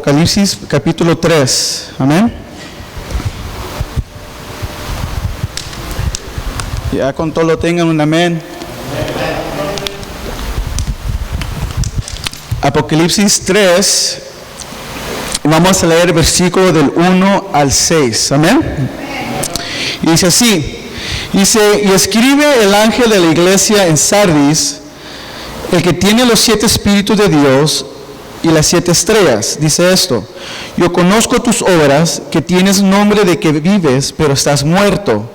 Apocalipsis capítulo 3, amén. Ya con todo lo tengan un amén. Apocalipsis 3, vamos a leer el versículo del 1 al 6, amén. Y dice así, y escribe el ángel de la iglesia en Sardis, el que tiene los 7 espíritus de Dios y las 7 estrellas, dice esto: yo conozco tus obras, que tienes nombre de que vives, pero estás muerto.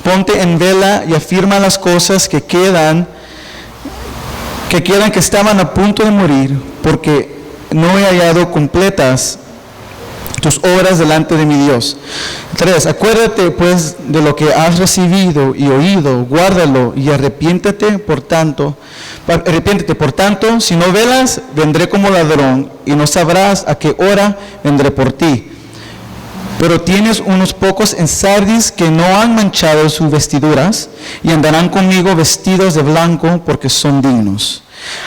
Ponte en vela y afirma las cosas que estaban a punto de morir, porque no he hallado completas tus obras delante de mi Dios. 3. Acuérdate pues de lo que has recibido y oído, guárdalo y arrepiéntete. Por tanto, si no velas, vendré como ladrón y no sabrás a qué hora vendré por ti. Pero tienes unos pocos en Sardis que no han manchado sus vestiduras y andarán conmigo vestidos de blanco, porque son dignos.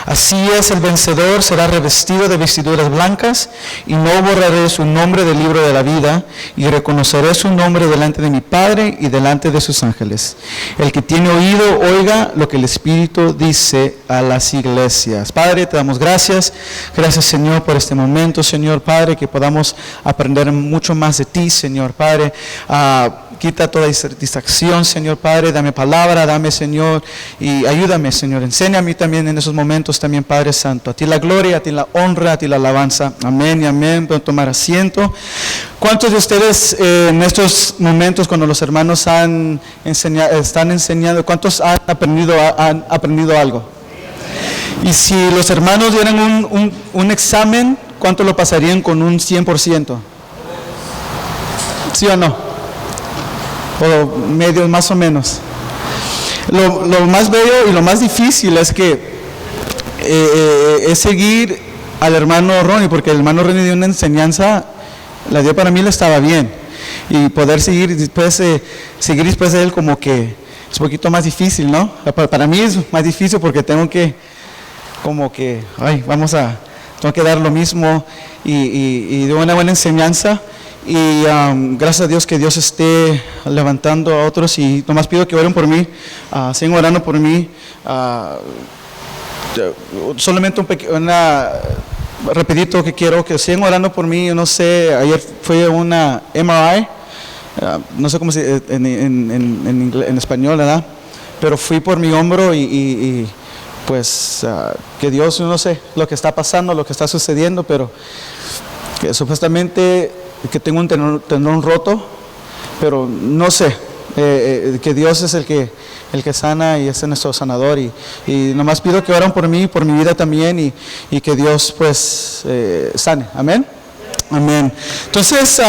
Así es, el vencedor será revestido de vestiduras blancas, y no borraré su nombre del libro de la vida, y reconoceré su nombre delante de mi Padre y delante de sus ángeles. El que tiene oído, oiga lo que el Espíritu dice a las iglesias. Padre, te damos gracias. Gracias, Señor, por este momento, Señor Padre, que podamos aprender mucho más de ti, Señor Padre. Quita toda distracción, Señor Padre. Dame palabra, dame, Señor, y ayúdame, Señor. Enseña a mí también en esos momentos también, Padre Santo. A ti la gloria, a ti la honra, a ti la alabanza. Amén y amén. Pueden tomar asiento. ¿Cuántos de ustedes en estos momentos, cuando los hermanos están enseñando, cuántos han aprendido algo? Y si los hermanos dieran un examen, ¿cuánto lo pasarían con un 100%? ¿Sí o no? O medio, más o menos. Lo más bello y lo más difícil es que es seguir al hermano Ronnie, porque el hermano Ronnie dio una enseñanza, la dio para mí, le estaba bien, y poder seguir después de él como que es un poquito más difícil, ¿no? Para mí es más difícil porque tengo que tengo que dar lo mismo y de una buena enseñanza. Y gracias a Dios que Dios esté levantando a otros, y nomás pido que oren por mí, sigan orando por mí. Solamente rapidito que quiero que sigan orando por mí. Yo no sé, ayer fue una MRI, no sé cómo se en español, ¿verdad? Pero fui por mi hombro y pues que Dios, no sé lo que está pasando, lo que está sucediendo, pero que supuestamente que tengo un tendón roto, pero no sé, que Dios es el que sana y es nuestro sanador, y nomás pido que oren por mí, por mi vida también, y que Dios pues sane, amén, amén. Entonces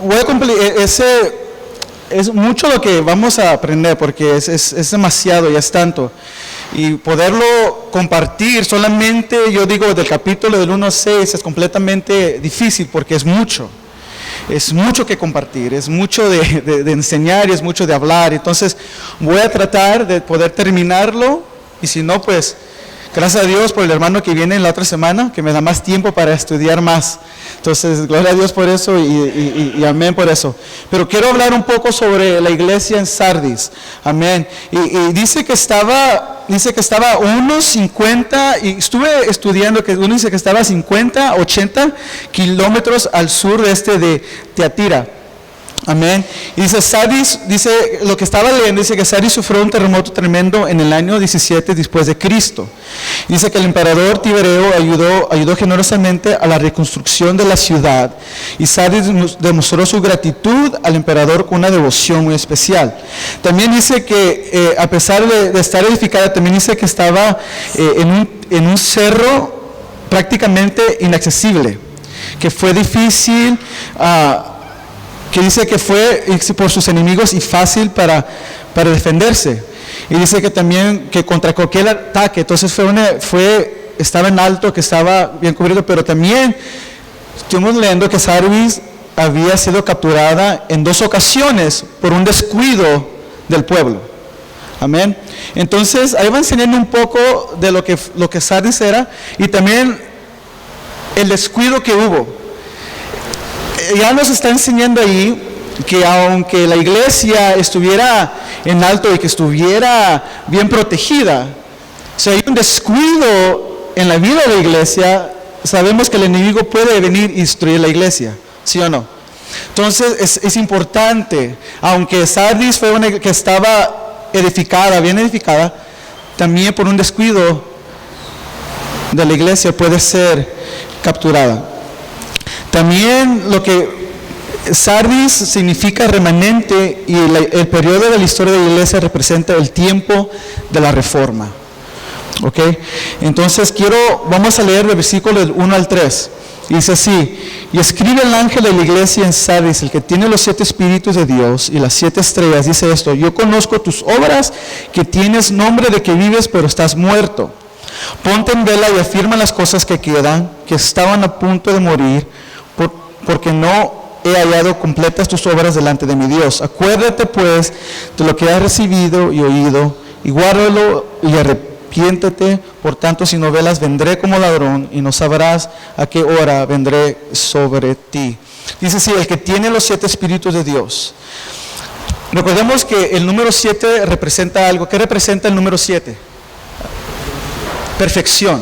voy a cumplir, es mucho lo que vamos a aprender, porque es demasiado, ya es tanto. Y poderlo compartir solamente, yo digo, del capítulo del 1 al 6 es completamente difícil, porque es mucho que compartir, es mucho de enseñar, y es mucho de hablar. Entonces voy a tratar de poder terminarlo, y si no, pues gracias a Dios por el hermano que viene la otra semana, que me da más tiempo para estudiar más. Entonces, gloria a Dios por eso, y amén por eso. Pero quiero hablar un poco sobre la iglesia en Sardis, amén. Y dice que estaba unos 50, y estuve estudiando que uno dice que estaba 50, 80 kilómetros al sur de Tiatira. Amén. Y dice Sardis, dice lo que estaba leyendo, dice que Sardis sufrió un terremoto tremendo en el año 17 después de Cristo. Dice que el emperador Tiberio ayudó generosamente a la reconstrucción de la ciudad, y Sardis demostró su gratitud al emperador con una devoción muy especial. También dice que a pesar de estar edificada, también dice que estaba en un cerro prácticamente inaccesible, que fue difícil, que dice que fue por sus enemigos y fácil para defenderse. Y dice que también que contra cualquier ataque, entonces estaba en alto, que estaba bien cubierto, pero también estuvimos leyendo que Sardis había sido capturada en 2 ocasiones por un descuido del pueblo. Amén. Entonces ahí va enseñando un poco de lo que Sardis era, y también el descuido que hubo. ya nos está enseñando ahí que aunque la iglesia estuviera en alto y que estuviera bien protegida, si hay un descuido en la vida de la iglesia, sabemos que el enemigo puede venir y destruir la iglesia, ¿sí o no? Entonces es importante, aunque Sardis fue una que estaba edificada, bien edificada, también por un descuido de la iglesia puede ser capturada. También lo que Sardis significa remanente, y el periodo de la historia de la iglesia representa el tiempo de la reforma. ¿Ok? Entonces vamos a leer el versículo del 1 al 3. Dice así: y escribe el ángel de la iglesia en Sardis, el que tiene los 7 espíritus de Dios y las 7 estrellas, dice esto: yo conozco tus obras, que tienes nombre de que vives, pero estás muerto. Ponte en vela y afirma las cosas que quedan, que estaban a punto de morir, porque no he hallado completas tus obras delante de mi Dios. Acuérdate pues de lo que has recibido y oído, y guárdalo y arrepiéntete. Por tanto, si no velas, vendré como ladrón, y no sabrás a qué hora vendré sobre ti. Dice así: el que tiene los 7 espíritus de Dios. Recordemos que el número 7 representa algo. ¿Qué representa el número 7? Perfección.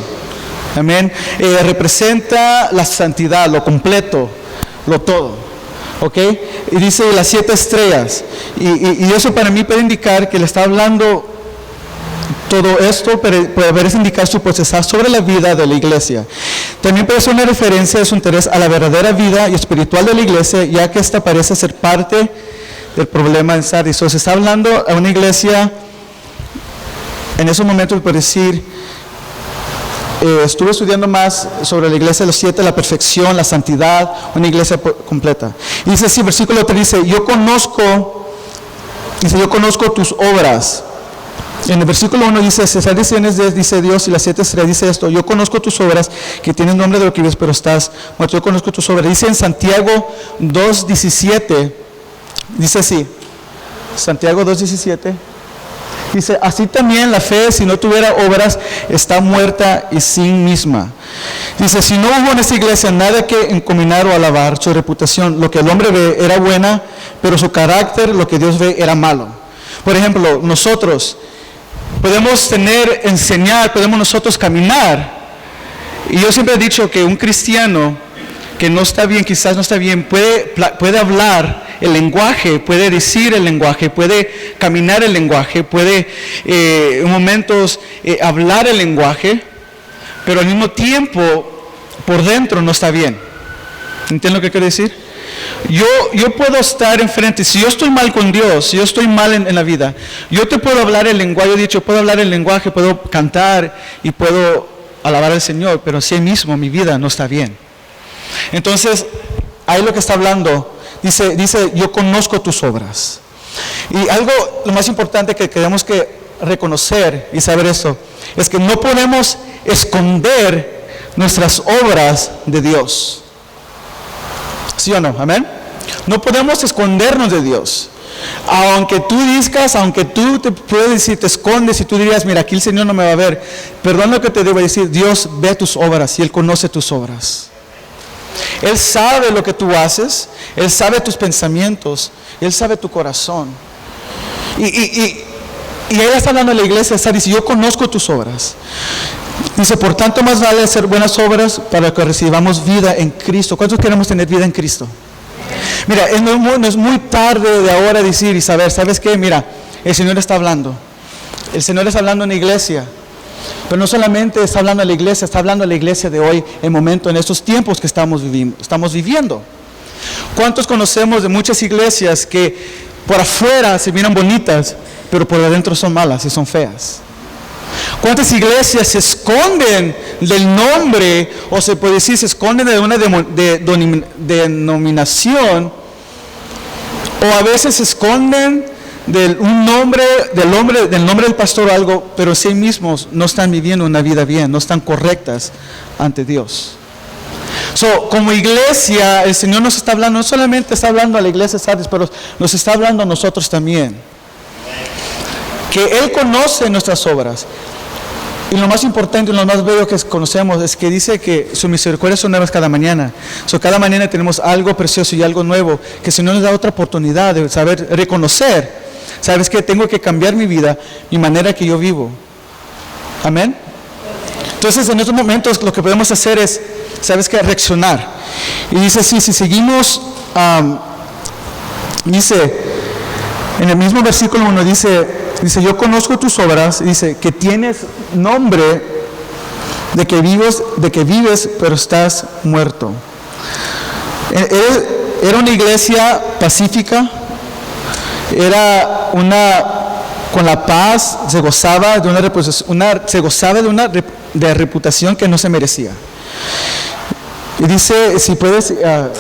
Amén. Representa la santidad, lo completo, lo todo. ¿Ok? Y dice las 7 estrellas. Y eso para mí puede indicar que le está hablando todo esto, puede haber indicar su potestad sobre la vida de la iglesia. También puede ser una referencia de su interés a la verdadera vida y espiritual de la iglesia, ya que esta parece ser parte del problema en Sardis. Se está hablando a una iglesia, en esos momentos, por decir, estuve estudiando más sobre la iglesia de los 7, la perfección, la santidad, una iglesia completa. Y dice así, versículo 3 dice: yo conozco tus obras. En el versículo 1 dice: dice Dios y las 7 estrellas, dice esto: yo conozco tus obras, que tienes nombre de lo que vives, pero estás muerto. Yo conozco tus obras. Dice en Santiago 2:17, dice así, Santiago 2:17, dice: así también la fe, si no tuviera obras, está muerta y sin misma. Dice: si no hubo en esta iglesia nada que encominar o alabar, su reputación, lo que el hombre ve, era buena, pero su carácter, lo que Dios ve, era malo. Por ejemplo, nosotros podemos enseñar, podemos nosotros caminar. Y yo siempre he dicho que un cristiano que no está bien, quizás no está bien, puede hablar el lenguaje, puede decir el lenguaje, puede caminar el lenguaje, puede en momentos hablar el lenguaje, pero al mismo tiempo por dentro no está bien. ¿Entienden lo que quiero decir? Yo puedo estar enfrente, si yo estoy mal con Dios, si yo estoy mal en la vida, yo te puedo hablar el lenguaje, yo he dicho, puedo hablar el lenguaje, puedo cantar y puedo alabar al Señor, pero si mismo mi vida no está bien. Entonces, ahí lo que está hablando, dice, yo conozco tus obras. Y algo, lo más importante que tenemos que reconocer y saber esto, es que no podemos esconder nuestras obras de Dios. ¿Sí o no? Amén. No podemos escondernos de Dios. Aunque tú digas, aunque tú te puedes decir, te escondes y tú dirías, mira, aquí el Señor no me va a ver. Perdón lo que te debo decir, Dios ve tus obras y Él conoce tus obras. Él sabe lo que tú haces, Él sabe tus pensamientos, Él sabe tu corazón. Y Él está hablando a la iglesia, está diciendo: yo conozco tus obras. Dice: por tanto más vale hacer buenas obras para que recibamos vida en Cristo. ¿Cuántos queremos tener vida en Cristo? Mira, no es muy tarde de ahora decir y saber, ¿sabes qué? Mira, el Señor está hablando. El Señor está hablando en la iglesia. Pero no solamente está hablando a la iglesia, está hablando a la iglesia de hoy, en estos tiempos que estamos viviendo. ¿Cuántos conocemos de muchas iglesias que por afuera se miran bonitas, pero por adentro son malas y son feas? ¿Cuántas iglesias se esconden del nombre, o se puede decir, se esconden de una denominación, o a veces se esconden del nombre del pastor o algo, pero sí mismos no están viviendo una vida bien, no están correctas ante Dios? Como iglesia, el Señor nos está hablando, no solamente está hablando a la iglesia Sardis, pero nos está hablando a nosotros también. Que Él conoce nuestras obras. Y lo más importante y lo más bello que conocemos es que dice que sus misericordias son nuevas cada mañana. Cada mañana tenemos algo precioso y algo nuevo que el Señor nos da otra oportunidad de saber reconocer. ¿Sabes qué? Tengo que cambiar mi vida, mi manera que yo vivo. Amén. Entonces en estos momentos lo que podemos hacer es, ¿sabes qué? Reaccionar. Y dice así, si seguimos, dice, en el mismo versículo 1 dice, yo conozco tus obras, dice, que tienes nombre de que vives, pero estás muerto. Era una iglesia pacífica, era con la paz, se gozaba de una reputación que no se merecía. Y dice, si puedes,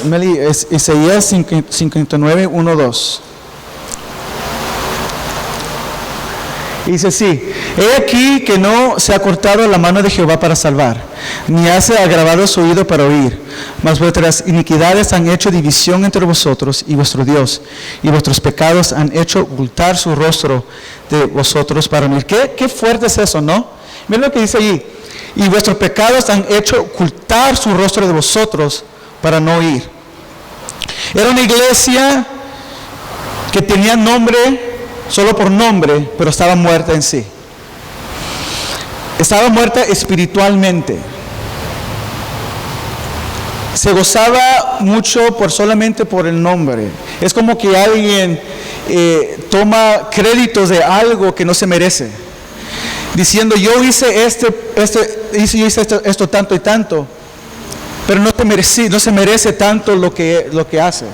Meli, es Isaías 59, 1, 2. Y dice así, he aquí que no se ha cortado la mano de Jehová para salvar, ni hace agravado su oído para oír, mas vuestras iniquidades han hecho división entre vosotros y vuestro Dios, y vuestros pecados han hecho ocultar su rostro de vosotros para no oír. Qué fuerte es eso, ¿no? Miren lo que dice allí, y vuestros pecados han hecho ocultar su rostro de vosotros para no oír. Era una iglesia que tenía nombre, solo por nombre, pero estaba muerta en sí. Estaba muerta espiritualmente. Se gozaba mucho solamente por el nombre. Es como que alguien toma créditos de algo que no se merece, diciendo yo hice esto tanto y tanto, pero no se merece tanto lo que hace.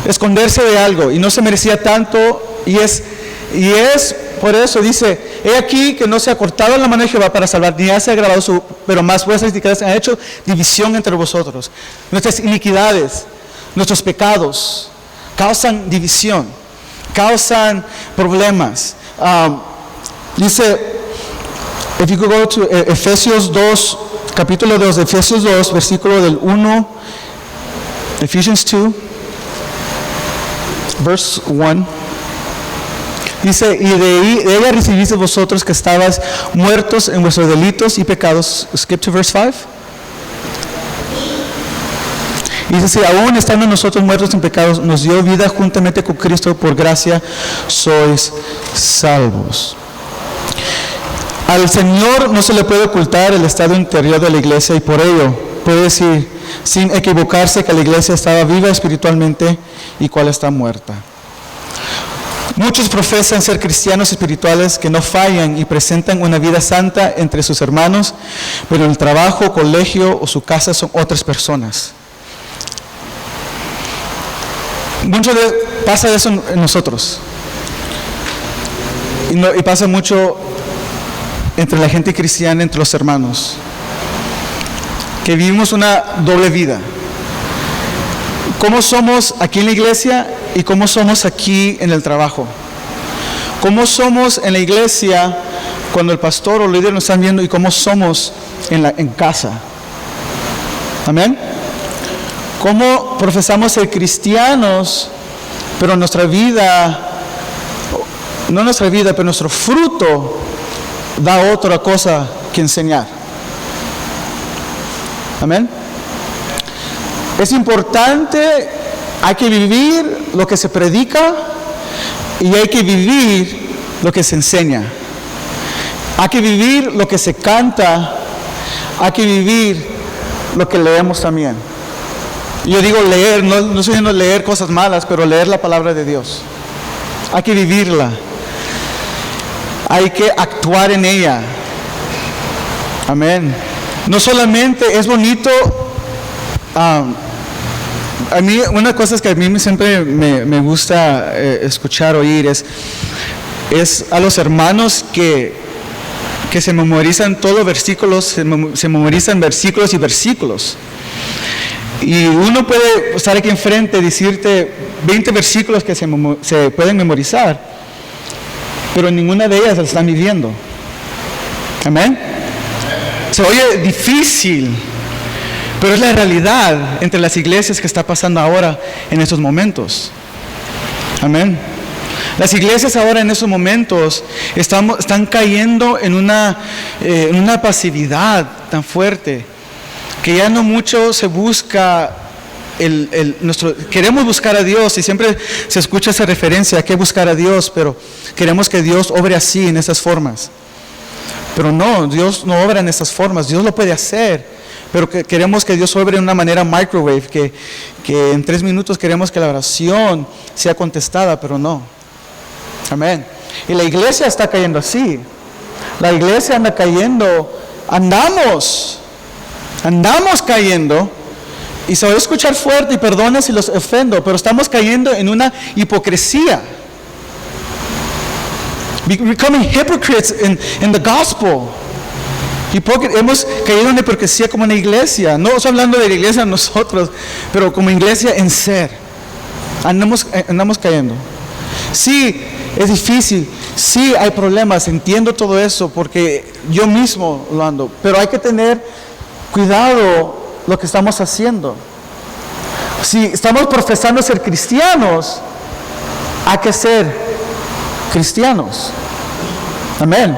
Esconderse de algo y no se merecía tanto. Y es por eso dice, he aquí que no se ha cortado la mano de Jehová para salvar, ni hace agravado pero más vuestras iniquidades han hecho división entre vosotros. Nuestras iniquidades, nuestros pecados causan división, causan problemas. Dice, if you could go to Efesios 2, capítulo 2, Efesios 2, versículo del 1, Ephesians 2, verse 1. Dice, y de ella recibisteis vosotros que estabais muertos en vuestros delitos y pecados. Skip to verse 5. Dice, si aún estando nosotros muertos en pecados, nos dio vida juntamente con Cristo, por gracia sois salvos. Al Señor no se le puede ocultar el estado interior de la iglesia, y por ello puede decir sin equivocarse que la iglesia estaba viva espiritualmente y cuál está muerta. Muchos profesan ser cristianos espirituales que no fallan y presentan una vida santa entre sus hermanos, pero en el trabajo, colegio o su casa son otras personas. Mucho pasa eso en nosotros. Y pasa mucho entre la gente cristiana, entre los hermanos, que vivimos una doble vida. ¿Cómo somos aquí en la iglesia y cómo somos aquí en el trabajo? ¿Cómo somos en la iglesia cuando el pastor o el líder nos están viendo y cómo somos en casa? Amén. ¿Cómo profesamos ser cristianos, pero nuestra vida, no nuestra vida, pero nuestro fruto da otra cosa que enseñar? Amén. Es importante, hay que vivir lo que se predica y hay que vivir lo que se enseña. Hay que vivir lo que se canta, hay que vivir lo que leemos también. Yo digo leer, no estoy diciendo leer cosas malas, pero leer la palabra de Dios. Hay que vivirla. Hay que actuar en ella. Amén. No solamente es bonito. A mí, una cosa que a mí siempre me gusta escuchar, oír, es a los hermanos que se memorizan todos versículos, se memorizan versículos y versículos. Y uno puede estar aquí enfrente y decirte 20 versículos que se pueden memorizar, pero ninguna de ellas la están viviendo. Amén. Se oye difícil, pero es la realidad entre las iglesias que está pasando ahora en estos momentos. Amén. Las iglesias ahora en esos momentos están cayendo en una pasividad tan fuerte que ya no mucho se busca queremos buscar a Dios, y siempre se escucha esa referencia, hay que buscar a Dios, pero queremos que Dios obre así, en esas formas. Pero no, Dios no obra en esas formas. Dios lo puede hacer, pero queremos que Dios obre de una manera microwave, que en 3 minutos queremos que la oración sea contestada, pero no. Amén. Y la iglesia está cayendo así. La iglesia anda cayendo, andamos cayendo. Y se va a escuchar fuerte, y perdone si los ofendo, pero estamos cayendo en una hipocresía. Becoming hypocrites in the gospel. Hemos caído en una hipocresía como una iglesia. No estoy hablando de la iglesia nosotros, pero como iglesia en ser. Andamos cayendo. Sí, es difícil. Sí, hay problemas. Entiendo todo eso porque yo mismo lo ando. Pero hay que tener cuidado lo que estamos haciendo. Si estamos profesando ser cristianos, hay que ser cristianos. Amén.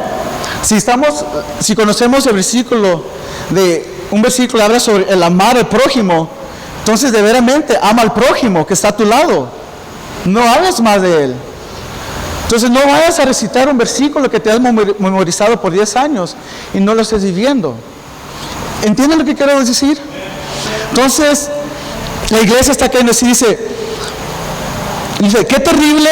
Si conocemos el versículo un versículo habla sobre el amar al prójimo, entonces de veramente ama al prójimo que está a tu lado. No hables más de él. Entonces no vayas a recitar un versículo que te has memorizado por 10 años y no lo estés viviendo. ¿Entienden lo que quiero decir? Entonces, la iglesia está cayendo así, dice, qué terrible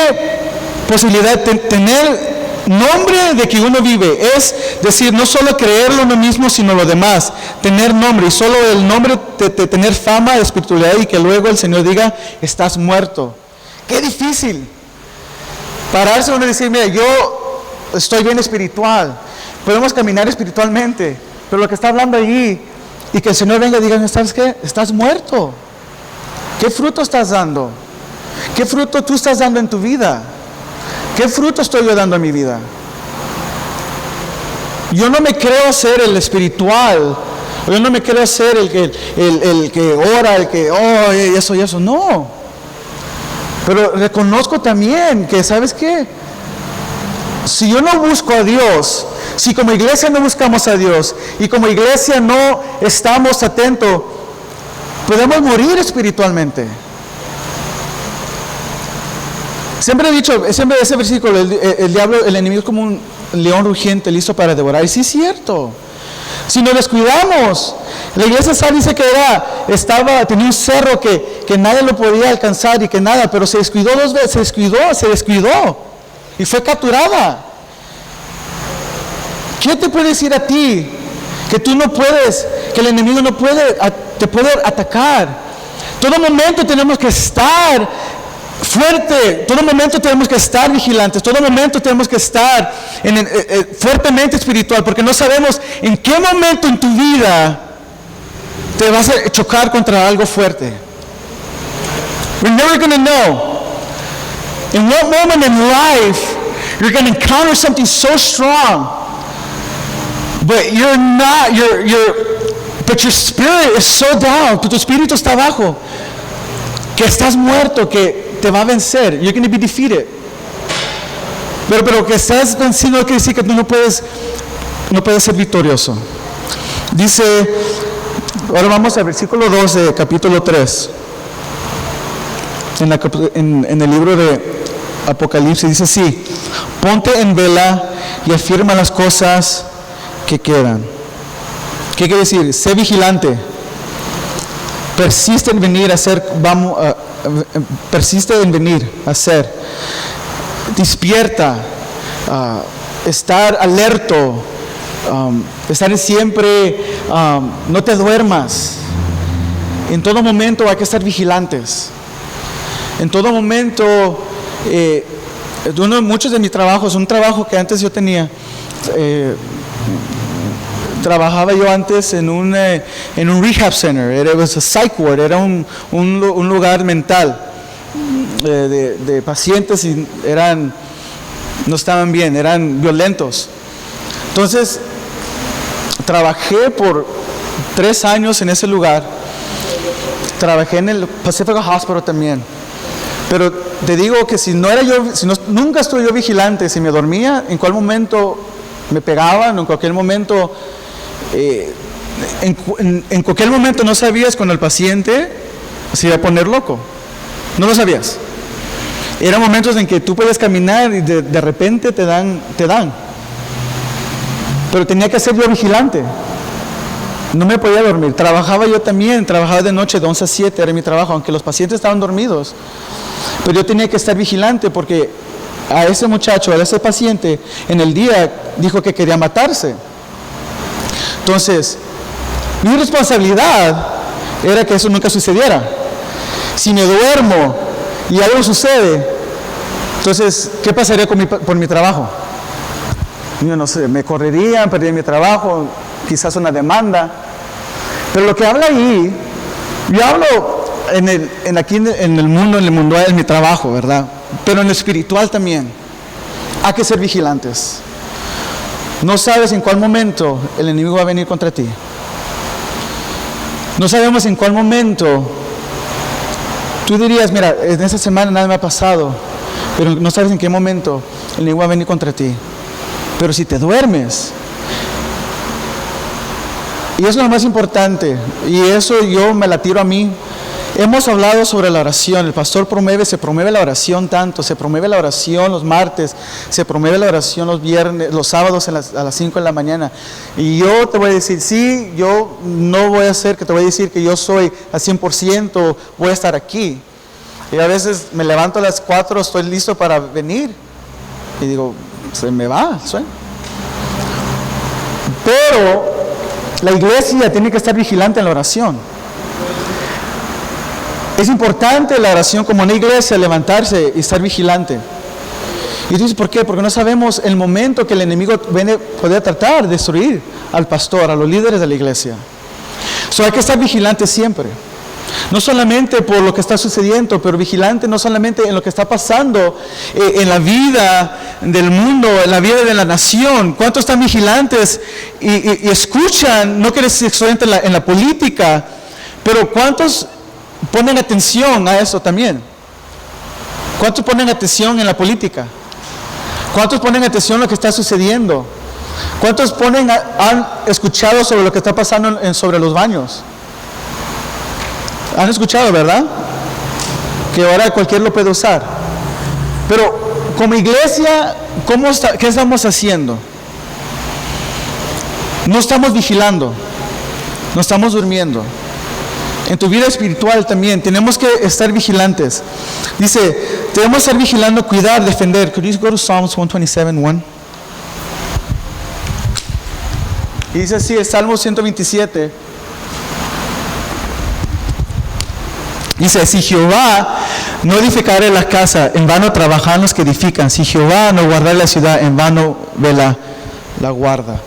posibilidad de tener nombre de que uno vive. Es decir, no solo creerlo uno mismo, sino lo demás. Tener nombre, y solo el nombre de tener fama de espiritualidad, y que luego el Señor diga, estás muerto. Qué difícil. Pararse uno y decir, mira, yo estoy bien espiritual. Podemos caminar espiritualmente, pero lo que está hablando allí, y que el Señor venga y diga, ¿sabes qué? Estás muerto. ¿Qué fruto estás dando? ¿Qué fruto tú estás dando en tu vida? ¿Qué fruto estoy yo dando en mi vida? Yo no me creo ser el espiritual. Yo no me creo ser el que ora, el que, eso y eso. No. Pero reconozco también que, ¿sabes qué? Si yo no busco a Dios, si como iglesia no buscamos a Dios, y como iglesia no estamos atentos, podemos morir espiritualmente. Siempre he dicho, ese versículo, el diablo, el enemigo es como un león rugiente listo para devorar. Y sí es cierto. Si nos descuidamos, la iglesia dice que tenía un cerro que nadie lo podía alcanzar y que nada, pero se descuidó 2 veces, se descuidó y fue capturada. ¿Qué te puede decir a ti? Que tú no puedes, que el enemigo no puede, te puede atacar. Todo momento tenemos que estar fuerte, todo momento tenemos que estar vigilantes, todo momento tenemos que estar fuertemente espiritual, porque no sabemos en qué momento en tu vida te vas a chocar contra algo fuerte. We're never going to know in what moment in life you're going to encounter something so strong, but but your spirit is so down, tu espíritu está abajo, que estás muerto, que te va a vencer. You're going to be defeated. Pero que estás vencido no quiere decir que tú no puedes ser victorioso. Dice, ahora vamos al versículo 2 de capítulo 3. En el libro de Apocalipsis dice así: ponte en vela y afirma las cosas que quedan. ¿Qué quiere decir? Sé vigilante. Persiste en venir a hacer, persiste en venir a hacer. Despierta, estar alerto, estar siempre, no te duermas. En todo momento hay que estar vigilantes. En todo momento, muchos de mis trabajos, un trabajo que antes yo tenía, trabajaba yo antes en un rehab center. Era a psych ward, era un lugar mental de pacientes y no estaban bien, eran violentos. Entonces trabajé por 3 años en ese lugar. Trabajé en el Pacific Hospital también. Pero te digo que si nunca estuve yo vigilante, si me dormía, en cuál momento me pegaban, en cualquier momento, en cualquier momento no sabías cuando el paciente se iba a poner loco. No lo sabías. Eran momentos en que tú puedes caminar y de repente te dan. Pero tenía que ser yo vigilante. No me podía dormir. Trabajaba yo también, trabajaba de noche de 11 a 7, era mi trabajo, aunque los pacientes estaban dormidos. Pero yo tenía que estar vigilante porque a ese muchacho, a ese paciente, en el día dijo que quería matarse. Entonces, mi responsabilidad era que eso nunca sucediera. Si me duermo y algo sucede, entonces, ¿qué pasaría por mi trabajo? Yo no sé, me correrían, perdería mi trabajo, quizás una demanda. Pero lo que habla ahí, yo hablo aquí en el mundo en mi trabajo, ¿verdad? Pero en lo espiritual también. Hay que ser vigilantes. No sabes en cuál momento el enemigo va a venir contra ti. No sabemos en cuál momento tú dirías, mira, en esta semana nada me ha pasado, pero no sabes en qué momento el enemigo va a venir contra ti. Pero si te duermes, y eso es lo más importante, y eso yo me la tiro a mí. Hemos hablado sobre la oración, el pastor se promueve la oración tanto, se promueve la oración los martes, se promueve la oración los viernes, los sábados a las 5 de la mañana. Y yo te voy a decir, sí, yo no voy a hacer que te voy a decir que yo soy al 100%, voy a estar aquí. Y a veces me levanto a las 4, estoy listo para venir. Y digo, se me va el sueño. Pero la iglesia tiene que estar vigilante en la oración. Es importante la oración como una iglesia, levantarse y estar vigilante. Y tú dices, ¿por qué? Porque no sabemos el momento que el enemigo puede tratar de destruir al pastor, a los líderes de la iglesia. Hay que estar vigilante siempre. No solamente por lo que está sucediendo, pero vigilante no solamente en lo que está pasando en la vida del mundo, en la vida de la nación. ¿Cuántos están vigilantes y escuchan? No quiere decir solamente en la política, pero ¿cuántos ponen atención a eso también? ¿Cuántos ponen atención en la política? ¿Cuántos ponen atención a lo que está sucediendo? ¿Cuántos han escuchado sobre lo que está pasando sobre los baños? Han escuchado, ¿verdad? Que ahora cualquiera lo puede usar. Pero como iglesia, ¿qué estamos haciendo? No estamos vigilando, no estamos durmiendo. En tu vida espiritual también tenemos que estar vigilantes. Dice, debemos estar vigilando, cuidar, defender. Could you go to Psalms 127:1? Y dice así, el Salmo 127. Dice, si Jehová no edificare la casa, en vano trabajan los que edifican. Si Jehová no guardare la ciudad, en vano vela la guarda.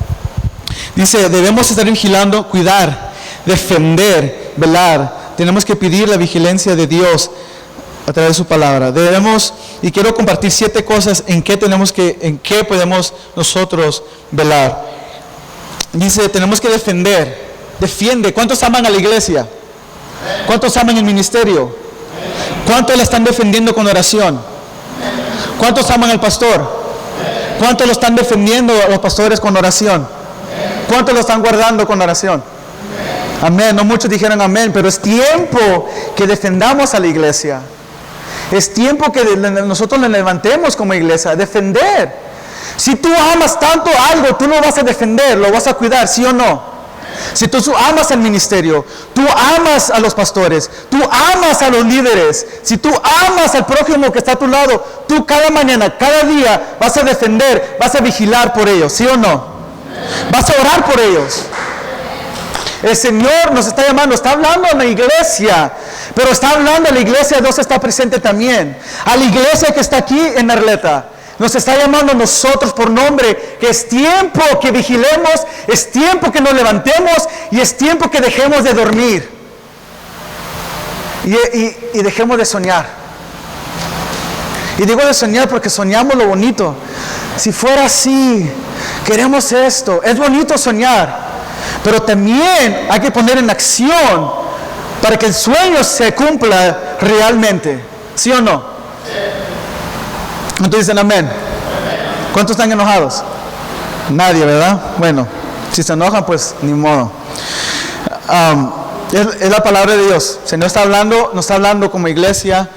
Dice, debemos estar vigilando, cuidar, defender, velar. Tenemos que pedir la vigilancia de Dios a través de su palabra. Y quiero compartir 7 cosas en qué podemos nosotros velar. Dice, tenemos que defender. Defiende. ¿Cuántos aman a la iglesia? ¿Cuántos aman el ministerio? ¿Cuántos la están defendiendo con oración? ¿Cuántos aman al pastor? ¿Cuántos lo están defendiendo a los pastores con oración? ¿Cuántos lo están guardando con oración? Amén. No muchos dijeron amén, pero es tiempo que defendamos a la iglesia. Es tiempo que nosotros nos levantemos como iglesia, a defender. Si tú amas tanto algo, tú lo vas a defender, lo vas a cuidar, ¿sí o no? Si tú amas al ministerio, tú amas a los pastores, tú amas a los líderes, si tú amas al prójimo que está a tu lado, tú cada mañana, cada día vas a defender, vas a vigilar por ellos, ¿sí o no? Vas a orar por ellos. El Señor nos está llamando, está hablando a la iglesia, pero está hablando a la iglesia, Dios está presente también. A la iglesia que está aquí en Arleta. Nos está llamando a nosotros por nombre, que es tiempo que vigilemos, es tiempo que nos levantemos y es tiempo que dejemos de dormir y dejemos de soñar. Y digo de soñar porque soñamos lo bonito. Si fuera así, queremos esto, es bonito soñar, pero también hay que poner en acción para que el sueño se cumpla realmente, ¿sí o no? ¿Cuántos dicen amén? ¿Cuántos están enojados? Nadie, ¿verdad? Bueno, si se enojan, pues ni modo. Es la palabra de Dios. El Señor está hablando, nos está hablando como iglesia,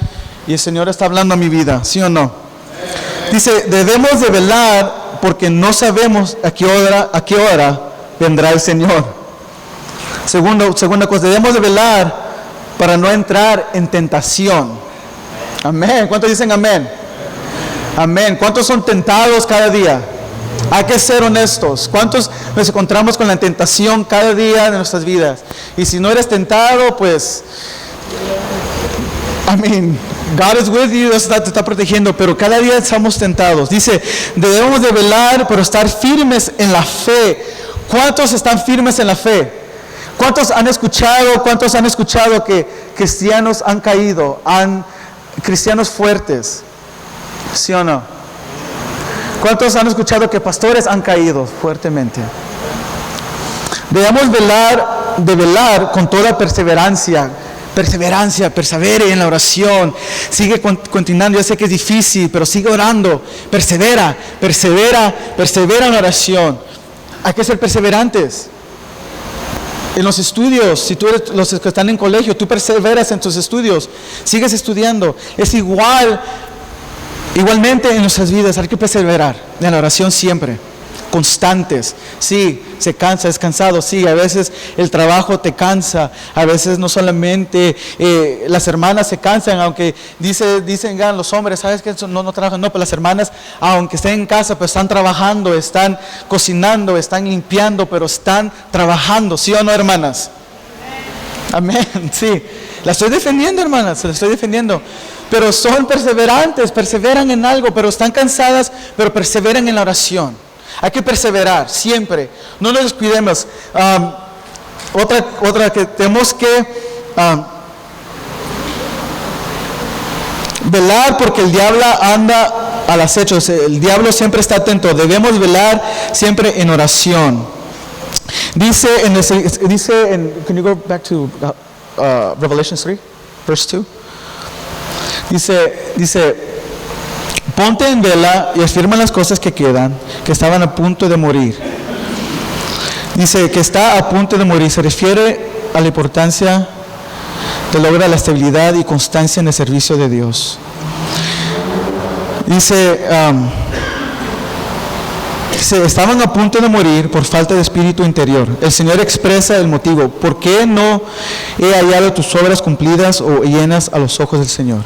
y el Señor está hablando a mi vida, ¿sí o no? Dice, debemos de velar porque no sabemos a qué hora vendrá el Señor. Segunda cosa, debemos de velar para no entrar en tentación. Amén. ¿Cuántos dicen amén? Amén. ¿Cuántos son tentados cada día? Hay que ser honestos. ¿Cuántos nos encontramos con la tentación cada día de nuestras vidas? Y si no eres tentado, pues, God is with you, Dios te está protegiendo, pero cada día estamos tentados. Dice, debemos de velar, pero estar firmes en la fe. ¿Cuántos están firmes en la fe? ¿Cuántos han escuchado que cristianos han caído, cristianos fuertes? ¿Sí o no? ¿Cuántos han escuchado que pastores han caído fuertemente? Debemos velar con toda perseverancia, persevere en la oración, sigue continuando. Yo sé que es difícil, pero sigue orando, persevera en la oración. Hay que ser perseverantes. En los estudios, si tú eres los que están en colegio, tú perseveras en tus estudios, sigues estudiando. Es igualmente en nuestras vidas hay que perseverar en la oración siempre. Constantes. Sí, es cansado. Sí, a veces el trabajo te cansa. A veces no solamente las hermanas se cansan, aunque dicen los hombres, ¿sabes qué? No trabajan. No, pero las hermanas, aunque estén en casa, pues están trabajando, están cocinando, están limpiando, pero están trabajando. ¿Sí o no, hermanas? Amén. Sí. La estoy defendiendo, hermanas, la estoy defendiendo. Pero son perseverantes, perseveran en algo, pero están cansadas, pero perseveran en la oración. Hay que perseverar siempre, no nos descuidemos. Otra que tenemos que velar, porque el diablo anda al acecho. El diablo siempre está atento. Debemos velar siempre en oración. Dice can you go back to Revelation 3, verse 2? Dice, ponte en vela y afirma las cosas que quedan, que estaban a punto de morir. Dice que está a punto de morir. Se refiere a la importancia de lograr la estabilidad y constancia en el servicio de Dios. Dice, estaban a punto de morir por falta de espíritu interior. El Señor expresa el motivo. ¿Por qué no he hallado tus obras cumplidas o llenas a los ojos del Señor?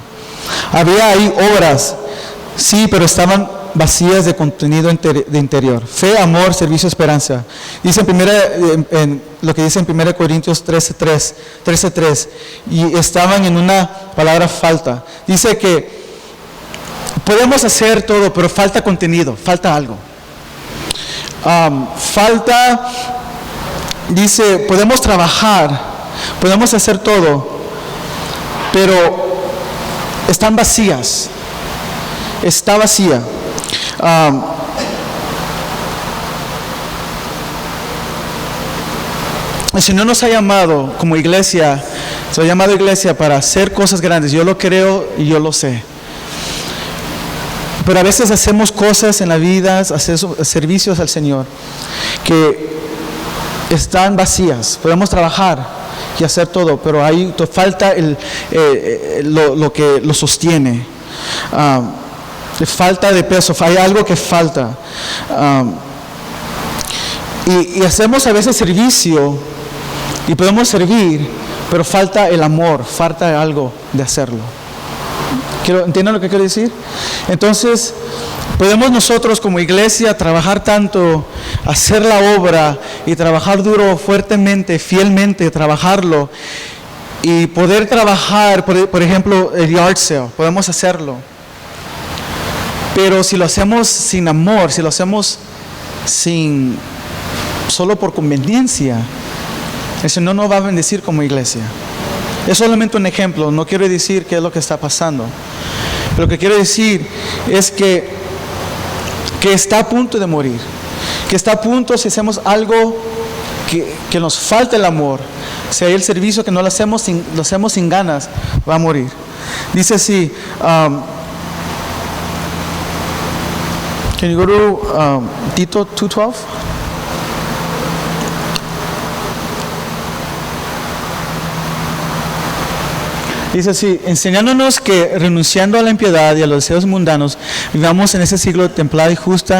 Había ahí obras, sí, pero estaban vacías de contenido de interior. Fe, amor, servicio, esperanza. Dice lo que dice en 1 Corintios 13:3, y estaban en una palabra falta. Dice que podemos hacer todo, pero falta contenido, falta algo. Dice, podemos trabajar, podemos hacer todo, pero están vacías. Está vacía. El Señor nos ha llamado como iglesia, se ha llamado iglesia para hacer cosas grandes. Yo lo creo y yo lo sé. Pero a veces hacemos cosas en la vida, hacemos servicios al Señor que están vacías. Podemos trabajar y hacer todo, pero ahí falta lo que lo sostiene. Falta de peso, hay algo que falta. Y hacemos a veces servicio y podemos servir, pero falta el amor, falta algo de hacerlo. ¿Entienden lo que quiero decir? Entonces, podemos nosotros como iglesia trabajar tanto, hacer la obra y trabajar duro, fuertemente, fielmente, trabajarlo y poder trabajar, por ejemplo, el yard sale, podemos hacerlo. Pero si lo hacemos sin amor, si lo hacemos solo por conveniencia, el Señor no va a bendecir como iglesia. Es solamente un ejemplo, no quiero decir qué es lo que está pasando. Lo que quiero decir es que está a punto de morir, que está a punto, si hacemos algo que nos falta el amor, si hay el servicio que no lo hacemos sin ganas, va a morir. Dice así, Can you go to Tito 2:12? Dice así, enseñándonos que renunciando a la impiedad y a los deseos mundanos, vivamos en ese siglo templada y justa